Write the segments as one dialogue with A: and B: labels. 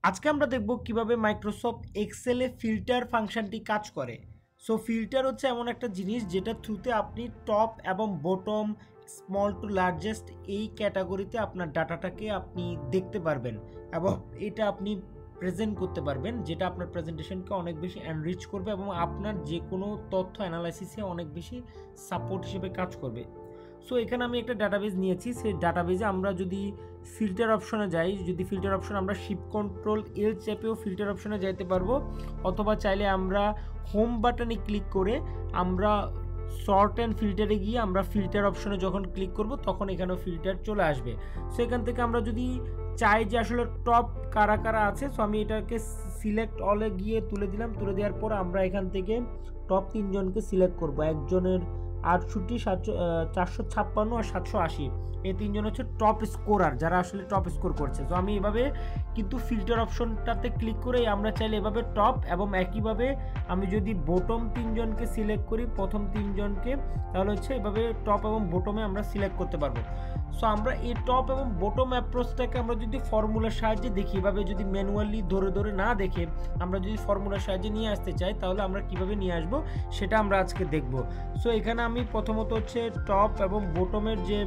A: আজকে আমরা দেখব কিভাবে মাইক্রোসফট এক্সেলে ফিল্টার ফাংশনটি কাজ করে। সো ফিল্টার হচ্ছে এমন একটা জিনিস যেটা থ্রুতে আপনি টপ এবং বটম, স্মল টু লার্জেস্ট এই ক্যাটাগরিতে আপনার ডাটাটাকে আপনি দেখতে পারবেন এবং এটা আপনি প্রেজেন্ট করতে পারবেন, যেটা আপনার প্রেজেন্টেশনকে অনেক বেশি এনরিচ করবে এবং আপনার যে কোনো তথ্য অ্যানালাইসিসে অনেক বেশি সাপোর্ট হিসেবে কাজ করবে। সো এখানে আমি একটা ডাটাবেজ নিয়েছি, সেই ডাটাবেজে আমরা যদি ফিল্টার অপশনে যাই, যদি ফিল্টার অপশন আমরা শিফট কন্ট্রোল এল চেপেও ফিল্টার অপশনে যাইতে পারবো, অথবা চাইলে আমরা হোম বাটনে ক্লিক করে আমরা সর্ট অ্যান্ড ফিল্টারে গিয়ে আমরা ফিল্টার অপশনে যখন ক্লিক করব তখন এখানেও ফিল্টার চলে আসবে। সো এখান থেকে আমরা যদি চাই যে আসলে টপ কারা কারা আছে, সো আমি এটাকে সিলেক্ট অলে গিয়ে তুলে দিলাম। তুলে দেওয়ার পর আমরা এখান থেকে টপ 3 জনকে সিলেক্ট করব। একজনের 68, 456 আর 780, এই 3 জন হচ্ছে টপ স্কোরার, যারা আসলে টপ স্কোর করছে। তো আমি এভাবে কিন্তু ফিল্টার অপশনটাতে ক্লিক করে আমরা চাইলে এভাবে টপ, এবং একইভাবে আমি যদি বটম 3 জনকে সিলেক্ট করি, প্রথম 3 জনকে, তাহলে হচ্ছে এভাবে টপ এবং বটমে আমরা সিলেক্ট করতে পারবো। সো আমরা এই টপ এবং বটম অ্যাপ্রোচটাকে আমরা যদি ফর্মুলার সাহায্যে দেখি, এভাবে যদি ম্যানুয়ালি ধরে ধরে না দেখে আমরা যদি ফর্মুলার সাহায্যে নিয়ে আসতে চাই, তাহলে আমরা কিভাবে নিয়ে আসবো সেটা আমরা আজকে দেখব। সো এখানে আমি প্রথমত হচ্ছে টপ এবং বটমের যে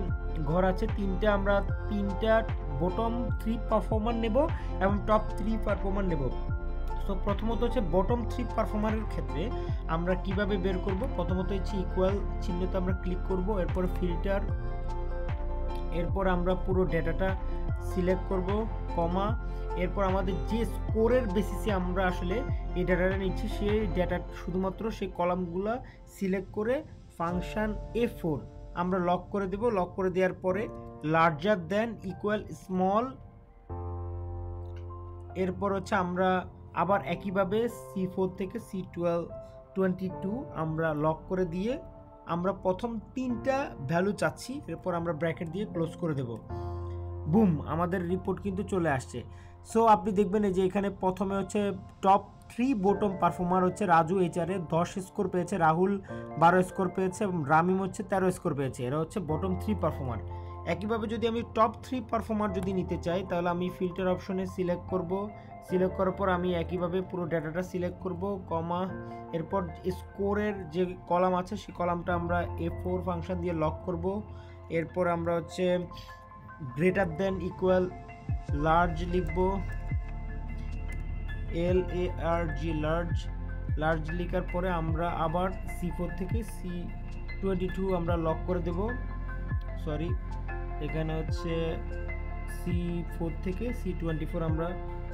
A: ঘর আছে তিনটা, আমরা তিনটা বটম 3 পারফর্মার নেব এবং টপ 3 পারফর্মার নেব। সো প্রথমত হচ্ছে বটম 3 পারফর্মারের ক্ষেত্রে আমরা কিভাবে বের করব, প্রথমত হচ্ছে ইকুয়াল চিহ্নতে আমরা ক্লিক করব, এরপর ফিল্টার, এরপর আমরা পুরো ডেটাটা সিলেক্ট করব, কমা, এরপর আমাদের যে স্কোরের বেসিসে আমরা আসলে এই ডাটাটা নিচ্ছি সেই ডেটা শুধুমাত্র সেই কলামগুলো সিলেক্ট করে ফাংশন A4 আমরা লক করে দেব। লক করে দেওয়ার পরে লার্জার দেন ইকুয়াল স্মল, এরপর হচ্ছে আমরা আবার একইভাবে C4 থেকে C22 আমরা লক করে দিয়ে আমরা প্রথম 3টা ভ্যালু চাচ্ছি, এরপর আমরা ব্র্যাকেট দিয়ে ক্লোজ করে দেব। বুম, আমাদের রিপোর্ট কিন্তু চলে আসছে। সো আপনি দেখবেন যে এখানে প্রথমে হচ্ছে টপ 3 বটম পারফর্মার হচ্ছে রাজু এইচআরে 10 স্কোর পেয়েছে, রাহুল 12 স্কোর পেয়েছে এবং রামিম হচ্ছে 13 স্কোর পেয়েছে। এরা হচ্ছে বটম 3 পারফর্মার। একইভাবে যদি আমি টপ 3 পারফর্মার যদি নিতে চাই, তাহলে আমি ফিল্টার অপশনে সিলেক্ট করব। সিলেক্ট করার পর আমি একইভাবে পুরো ডাটাটা সিলেক্ট করব, কমা, এরপর স্কোরের যে কলাম আছে সেই কলামটা আমরা A4 ফাংশন দিয়ে লক করব। এরপর আমরা হচ্ছে গ্রেটার দেন ইকুয়াল লার্জ লিখব, LARG লার্জ। লার্জ লেখার পরে আমরা আবার C4 থেকে C22 আমরা লক করে দেব। সরি, এখানে হচ্ছে C4 থেকে C24 আমরা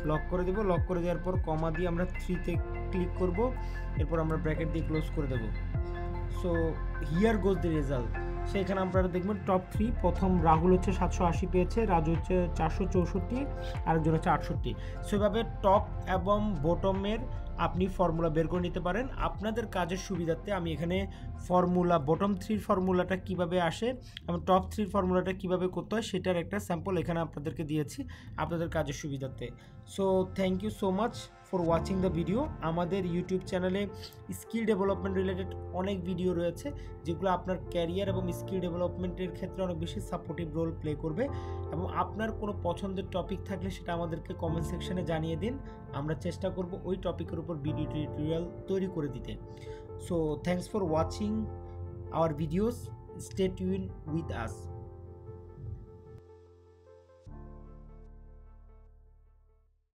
A: লক করে দেব। লক করে দেওয়ার পর কমা দিয়ে আমরা 3তে ক্লিক করব, এরপর আমরা ব্র্যাকেট দিয়ে ক্লোজ করে দেব। So here goes the result. সেখানে আপনারা দেখবেন টপ 3, প্রথম রাহুল হচ্ছে 780 পেয়েছে, রাজু হচ্ছে 464, আরেকজন হচ্ছে 68। সেভাবে টপ এবং বটমের আপনি ফর্মুলা বের করে নিতে পারেন আপনাদের কাজের সুবিধার্থে। আমি এখানে ফর্মুলা বটম 3 ফর্মুলাটা কিভাবে আসে এবং টপ 3 ফর্মুলাটা কিভাবে করতে হয় সেটার একটা স্যাম্পল এখানে আপনাদেরকে দিয়েছি আপনাদের কাজের সুবিধার্থে। So thank you so much for watching the video. আমাদের ইউটিউব চ্যানেলে স্কিল ডেভেলপমেন্ট রিলেটেড অনেক ভিডিও রয়েছে, যেগুলো আপনার ক্যারিয়ার এবং স্কিল ডেভেলপমেন্টের ক্ষেত্রে অনেক বেশি সাপোর্টিভ রোল প্লে করবে। এবং আপনার কোনো পছন্দের টপিক থাকলে সেটা আমাদেরকে কমেন্ট সেকশনে জানিয়ে দিন, আমরা চেষ্টা করব ওই টপিকের উপর ভিডিও টিউটোরিয়াল তৈরি করে দিতে। So thanks for watching hour videos, stay tune with us.